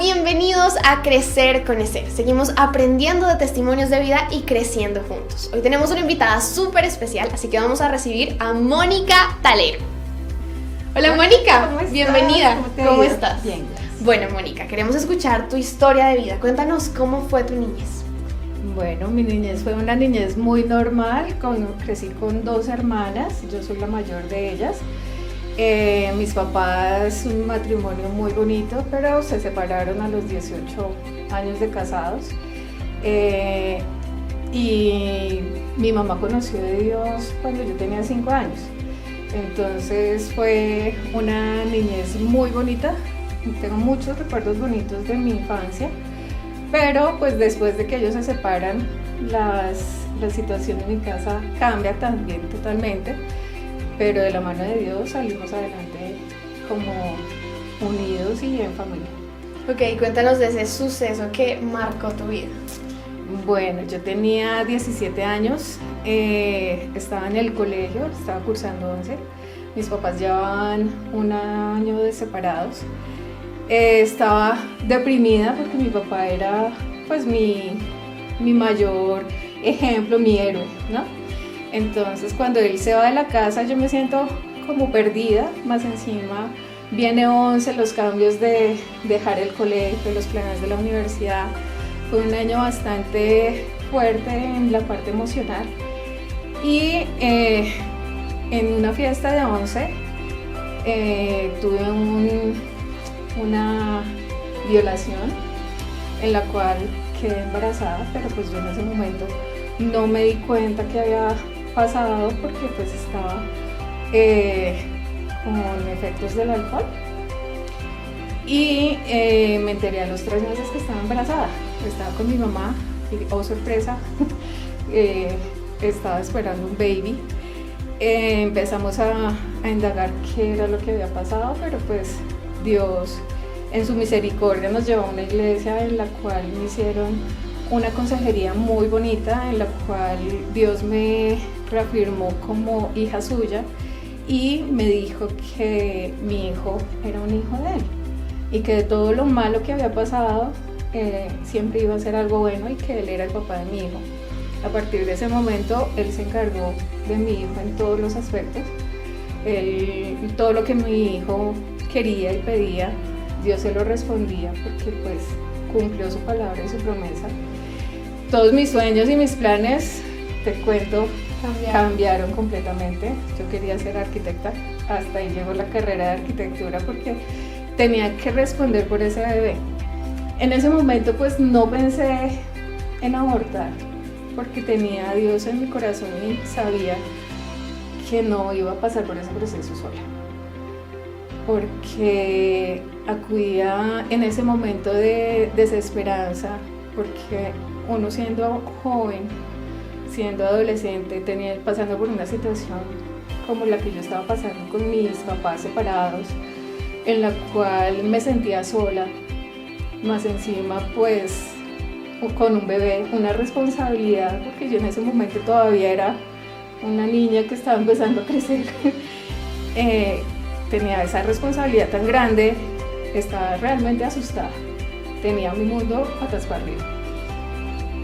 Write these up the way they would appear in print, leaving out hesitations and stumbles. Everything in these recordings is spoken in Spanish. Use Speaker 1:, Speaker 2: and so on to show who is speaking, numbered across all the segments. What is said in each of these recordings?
Speaker 1: bienvenidos a Crecer con Esther. Seguimos aprendiendo de testimonios de vida y creciendo juntos. Hoy tenemos una invitada súper especial, así que vamos a recibir a Mónica Talero. Hola Mónica, bienvenida. ¿Cómo estás?
Speaker 2: Bien, gracias.
Speaker 1: Bueno Mónica, queremos escuchar tu historia de vida. Cuéntanos cómo fue tu niñez.
Speaker 2: Bueno, mi niñez fue una niñez muy normal. Crecí con 2 hermanas, yo soy la mayor de ellas. Mis papás, un matrimonio muy bonito, pero se separaron a los 18 años de casados. Y mi mamá conoció a Dios cuando yo tenía 5 años. Entonces fue una niñez muy bonita. Tengo muchos recuerdos bonitos de mi infancia, pero pues después de que ellos se separan, la situación en mi casa cambia también totalmente. Pero de la mano de Dios salimos adelante como unidos y en familia.
Speaker 1: Ok, cuéntanos de ese suceso que marcó tu vida.
Speaker 2: Bueno, yo tenía 17 años, estaba en el colegio, estaba cursando 11. Mis papás llevaban un año de separados. Estaba deprimida porque mi papá era pues mi mayor ejemplo, mi héroe, ¿no? Entonces cuando él se va de la casa yo me siento como perdida, más encima viene 11, los cambios de dejar el colegio, los planes de la universidad. Fue un año bastante fuerte en la parte emocional y en una fiesta de 11 tuve una violación en la cual quedé embarazada, pero pues yo en ese momento no me di cuenta que había pasado porque pues estaba como en efectos del alcohol y me enteré a los 3 meses que estaba embarazada. Estaba con mi mamá y oh sorpresa, estaba esperando un baby. Empezamos a indagar qué era lo que había pasado, pero pues Dios en su misericordia nos llevó a una iglesia en la cual me hicieron una consejería muy bonita, en la cual Dios me reafirmó como hija suya y me dijo que mi hijo era un hijo de él y que de todo lo malo que había pasado siempre iba a ser algo bueno y que él era el papá de mi hijo. A partir de ese momento él se encargó de mi hijo en todos los aspectos. Todo lo que mi hijo quería y pedía, Dios se lo respondía porque pues cumplió su palabra y su promesa. Todos mis sueños y mis planes, te cuento, cambiaron completamente. Yo quería ser arquitecta, hasta ahí llegó la carrera de arquitectura porque tenía que responder por ese bebé. En ese momento pues no pensé en abortar porque tenía a Dios en mi corazón y sabía que no iba a pasar por ese proceso sola, porque acudía en ese momento de desesperanza, porque uno siendo joven, siendo adolescente, pasando por una situación como la que yo estaba pasando con mis papás separados, en la cual me sentía sola, más encima pues con un bebé, una responsabilidad, porque yo en ese momento todavía era una niña que estaba empezando a crecer. Tenía esa responsabilidad tan grande, estaba realmente asustada, tenía mi mundo patas para arriba.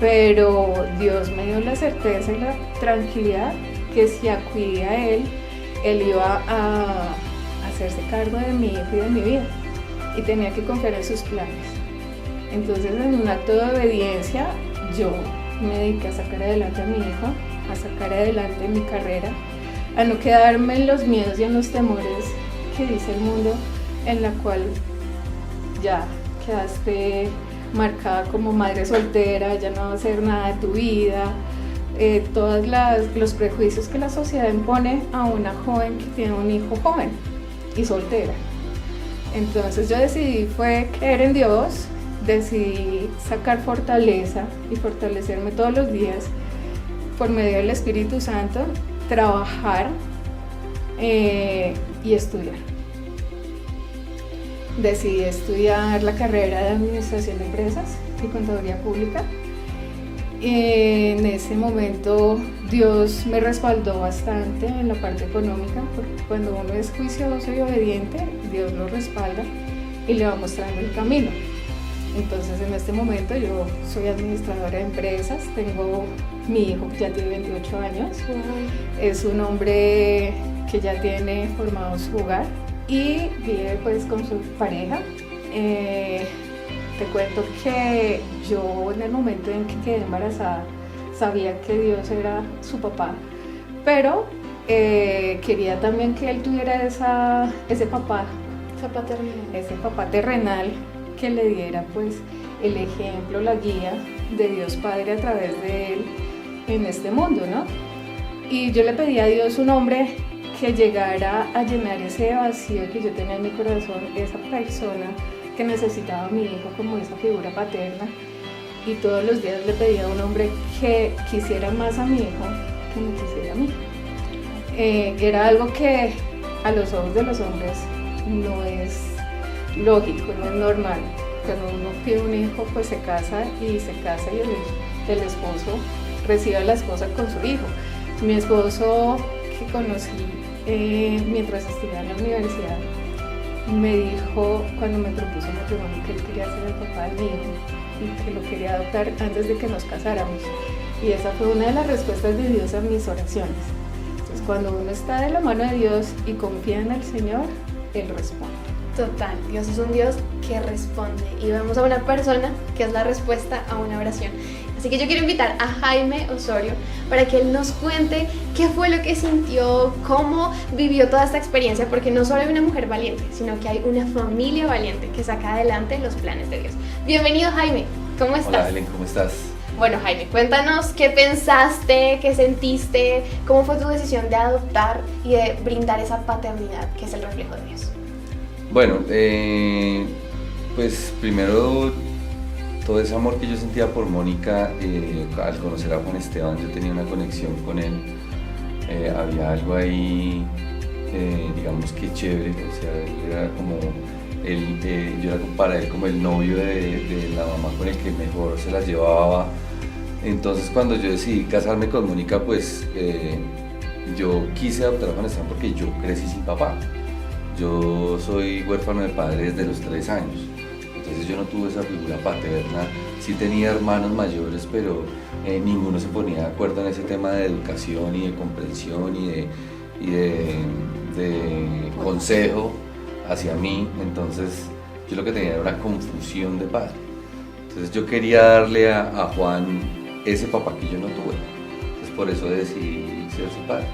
Speaker 2: Pero Dios me dio la certeza y la tranquilidad que si acudía a Él iba a hacerse cargo de mi hijo y de mi vida y tenía que confiar en sus planes. Entonces en un acto de obediencia yo me dediqué a sacar adelante a mi hijo, a sacar adelante mi carrera, a no quedarme en los miedos y en los temores que dice el mundo, en la cual ya quedaste marcada como madre soltera, ya no va a hacer nada de tu vida, todos los prejuicios que la sociedad impone a una joven que tiene un hijo joven y soltera. Entonces yo decidí creer en Dios, decidí sacar fortaleza y fortalecerme todos los días por medio del Espíritu Santo, trabajar y estudiar. Decidí estudiar la carrera de Administración de Empresas y Contaduría Pública. En ese momento Dios me respaldó bastante en la parte económica, porque cuando uno es juicioso y obediente, Dios lo respalda y le va mostrando el camino. Entonces en este momento yo soy administradora de empresas, tengo mi hijo que ya tiene 28 años, es un hombre que ya tiene formado su hogar y vive pues con su pareja. Te cuento que yo en el momento en que quedé embarazada sabía que Dios era su papá, pero quería también que él tuviera ese papá terrenal que le diera pues el ejemplo, la guía de Dios Padre a través de él en este mundo, ¿no? Y yo le pedí a Dios un hombre que llegara a llenar ese vacío que yo tenía en mi corazón, esa persona que necesitaba a mi hijo como esa figura paterna, y todos los días le pedía a un hombre que quisiera más a mi hijo que me quisiera a mí. Era algo que a los ojos de los hombres no es lógico, no es normal. Cuando uno pide un hijo, pues se casa y el esposo recibe a la esposa con su hijo. Mi esposo, que conocí mientras estudiaba en la universidad, me dijo cuando me propuso matrimonio que él quería ser el papá de mi hijo y que lo quería adoptar antes de que nos casáramos. Y esa fue una de las respuestas de Dios a mis oraciones. Entonces, cuando uno está de la mano de Dios y confía en el Señor, Él responde.
Speaker 1: Total, Dios es un Dios que responde y vemos a una persona que es la respuesta a una oración. Así que yo quiero invitar a Jaime Osorio para que él nos cuente qué fue lo que sintió, cómo vivió toda esta experiencia, porque no solo hay una mujer valiente, sino que hay una familia valiente que saca adelante los planes de Dios. Bienvenido, Jaime, ¿cómo estás?
Speaker 3: Hola, Helen, ¿cómo estás?
Speaker 1: Bueno, Jaime, cuéntanos qué pensaste, qué sentiste, cómo fue tu decisión de adoptar y de brindar esa paternidad que es el reflejo de Dios.
Speaker 3: Bueno, pues primero todo ese amor que yo sentía por Mónica, al conocer a Juan Esteban, yo tenía una conexión con él, había algo ahí, digamos que chévere, o sea, él era como, yo era para él como el novio de la mamá con el que mejor se las llevaba. Entonces cuando yo decidí casarme con Mónica, pues yo quise adoptar a Juan Esteban porque yo crecí sin papá. Yo soy huérfano de padre desde los 3 años, entonces yo no tuve esa figura paterna. Sí tenía hermanos mayores, pero ninguno se ponía de acuerdo en ese tema de educación y de comprensión y de consejo hacia mí. Entonces yo lo que tenía era una confusión de padre. Entonces yo quería darle a Juan ese papá que yo no tuve. Entonces por eso decidí ser su padre.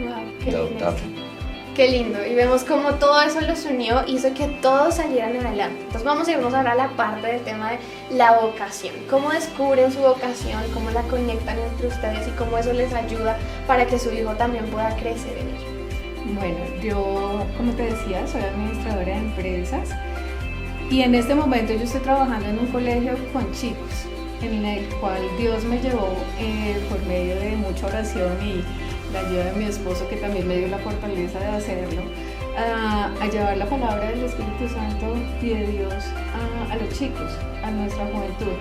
Speaker 1: Wow, qué
Speaker 3: adoptarlo.
Speaker 1: Qué lindo, y vemos cómo todo eso los unió, hizo que todos salieran adelante. Entonces vamos a irnos ahora a la parte del tema de la vocación. ¿Cómo descubren su vocación? ¿Cómo la conectan entre ustedes? Y cómo eso les ayuda para que su hijo también pueda crecer en ello.
Speaker 2: Bueno, yo, como te decía, soy administradora de empresas y en este momento yo estoy trabajando en un colegio con chicos, en el cual Dios me llevó por medio de mucha oración y la ayuda de mi esposo, que también me dio la fortaleza de hacerlo, a llevar la palabra del Espíritu Santo y de Dios a los chicos, a nuestra juventud,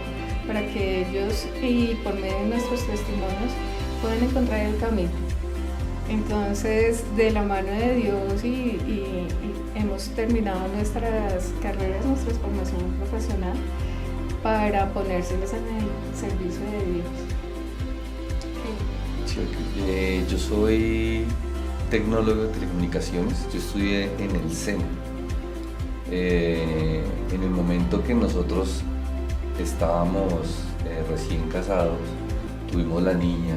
Speaker 2: para que ellos, y por medio de nuestros testimonios, puedan encontrar el camino. Entonces, de la mano de Dios y hemos terminado nuestras carreras, nuestra formación profesional, para ponérselos en el servicio de Dios.
Speaker 3: Yo soy tecnólogo de telecomunicaciones, yo estudié en el SENA. En el momento que nosotros estábamos recién casados, tuvimos la niña,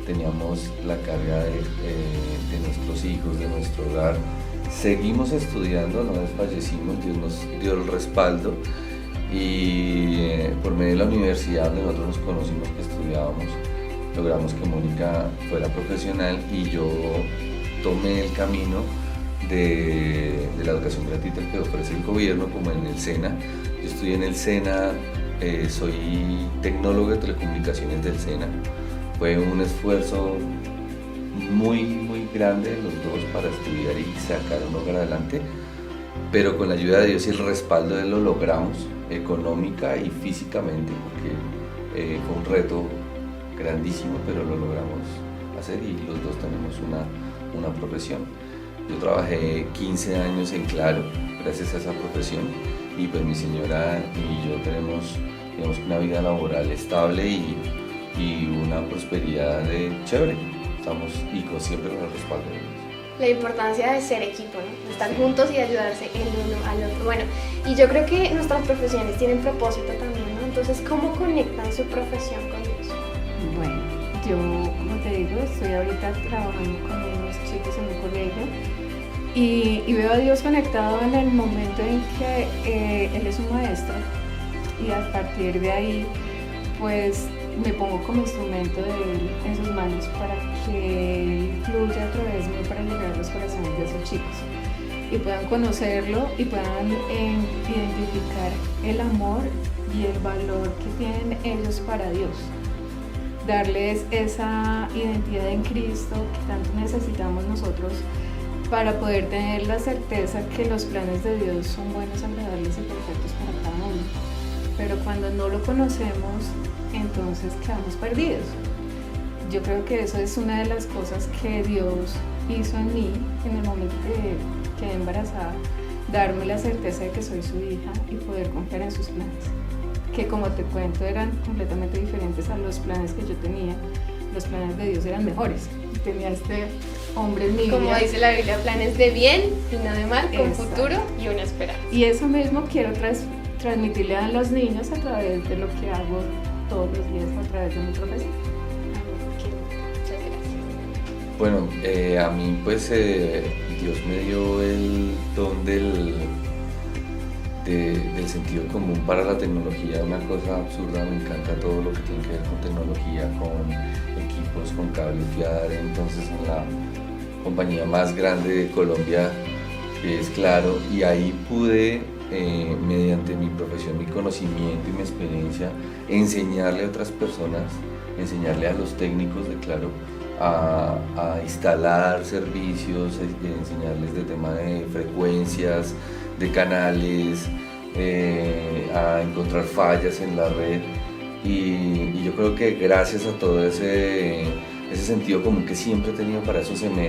Speaker 3: teníamos la carga de nuestros hijos, de nuestro hogar, seguimos estudiando, no desfallecimos, Dios nos dio el respaldo y por medio de la universidad donde nosotros nos conocimos que estudiábamos, logramos que Mónica fuera profesional y yo tomé el camino de la educación gratuita que ofrece el gobierno, como en el SENA. Yo estudié en el SENA, soy tecnólogo de telecomunicaciones del SENA. Fue un esfuerzo muy grande de los dos para estudiar y sacar un hogar adelante, pero con la ayuda de Dios y el respaldo de él lo logramos económica y físicamente, porque fue un reto grandísimo, pero lo logramos hacer y los dos tenemos una profesión. Yo trabajé 15 años en Claro gracias a esa profesión y pues mi señora y yo tenemos, digamos, una vida laboral estable y una prosperidad chévere. Estamos siempre con el respaldo de Dios.
Speaker 1: La importancia de ser equipo, ¿no? De estar juntos y de ayudarse el uno al otro. Bueno, y yo creo que nuestras profesiones tienen propósito también, ¿no? Entonces, ¿cómo conectan su profesión con Dios?
Speaker 2: Bueno, yo, como te digo, estoy ahorita trabajando con unos chicos en un colegio y veo a Dios conectado en el momento en que Él es un maestro, y a partir de ahí, pues me pongo como instrumento de Él en sus manos para que Él fluya a través mío para llegar a los corazones de esos chicos y puedan conocerlo y puedan identificar el amor y el valor que tienen ellos para Dios. Darles esa identidad en Cristo que tanto necesitamos nosotros para poder tener la certeza que los planes de Dios son buenos, agradables y perfectos para cada uno. Pero cuando no lo conocemos, entonces quedamos perdidos. Yo creo que eso es una de las cosas que Dios hizo en mí en el momento que quedé embarazada, darme la certeza de que soy su hija y poder confiar en sus planes, que como te cuento eran completamente diferentes a los planes que yo tenía. Los planes de Dios eran mejores. Tenía este hombre en mi vida.
Speaker 1: Como dice la Biblia, planes de bien y no de mal, con
Speaker 2: Exacto.
Speaker 1: futuro y una esperanza.
Speaker 2: Y eso mismo quiero transmitirle a los niños a través de lo que hago todos los días, a través de mi profesión.
Speaker 1: Muchas gracias.
Speaker 3: Bueno, a mí pues Dios me dio el don del sentido común para la tecnología, una cosa absurda. Me encanta todo lo que tiene que ver con tecnología, con equipos, con cables fiar. Entonces en la compañía más grande de Colombia, que es Claro, y ahí pude, mediante mi profesión, mi conocimiento y mi experiencia, enseñarle a otras personas, enseñarle a los técnicos de Claro a instalar servicios, enseñarles de tema de frecuencias, de canales, a encontrar fallas en la red, y yo creo que gracias a todo ese sentido común que siempre he tenido para eso, se me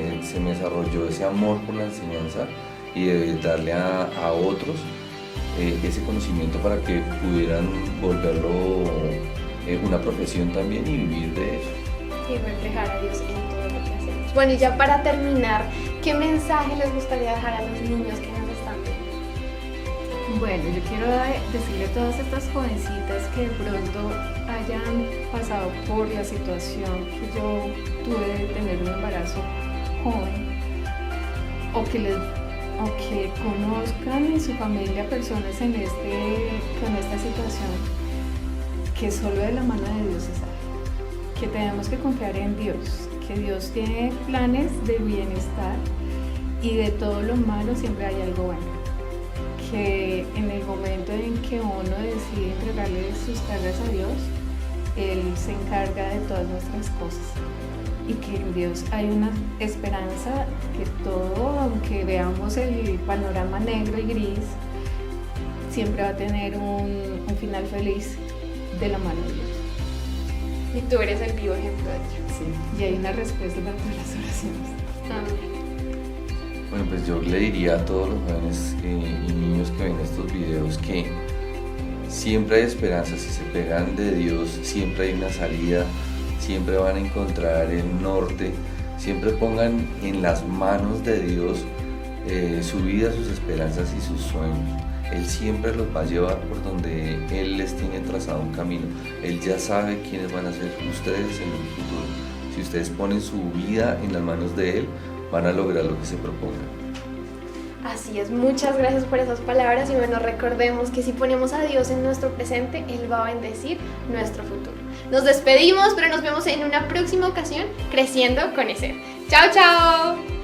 Speaker 3: desarrolló ese amor por la enseñanza y de darle a otros ese conocimiento para que pudieran volverlo una profesión también y vivir de eso.
Speaker 1: Y reflejar a Dios en todo lo que hacemos. Bueno, y ya para terminar, ¿qué mensaje les gustaría dejar a los niños que nos están viendo?
Speaker 2: Bueno, yo quiero decirle a todas estas jovencitas que de pronto hayan pasado por la situación que yo tuve de tener un embarazo joven, o que conozcan en su familia personas con esta situación, que solo de la mano de Dios se sale, que tenemos que confiar en Dios, que Dios tiene planes de bienestar y de todo lo malo siempre hay algo bueno, que en el momento en que uno decide entregarle sus cargas a Dios, Él se encarga de todas nuestras cosas, y que en Dios hay una esperanza, que todo, aunque veamos el panorama negro y gris, siempre va a tener un final feliz de la mano de Dios.
Speaker 1: Y tú eres el vivo ejemplo de ello.
Speaker 2: Sí, y hay una respuesta para todas las oraciones.
Speaker 1: Amén.
Speaker 3: Bueno, pues yo le diría a todos los jóvenes y niños que ven estos videos que siempre hay esperanza. Si se pegan de Dios, siempre hay una salida, siempre van a encontrar el norte. Siempre pongan en las manos de Dios su vida, sus esperanzas y sus sueños. Él siempre los va a llevar por donde Él les tiene trazado un camino. Él ya sabe quiénes van a ser ustedes en el futuro. Si ustedes ponen su vida en las manos de Él, van a lograr lo que se propongan.
Speaker 1: Así es, muchas gracias por esas palabras, y bueno, recordemos que si ponemos a Dios en nuestro presente, Él va a bendecir nuestro futuro. Nos despedimos, pero nos vemos en una próxima ocasión, Creciendo con ESER. ¡Chao, chao!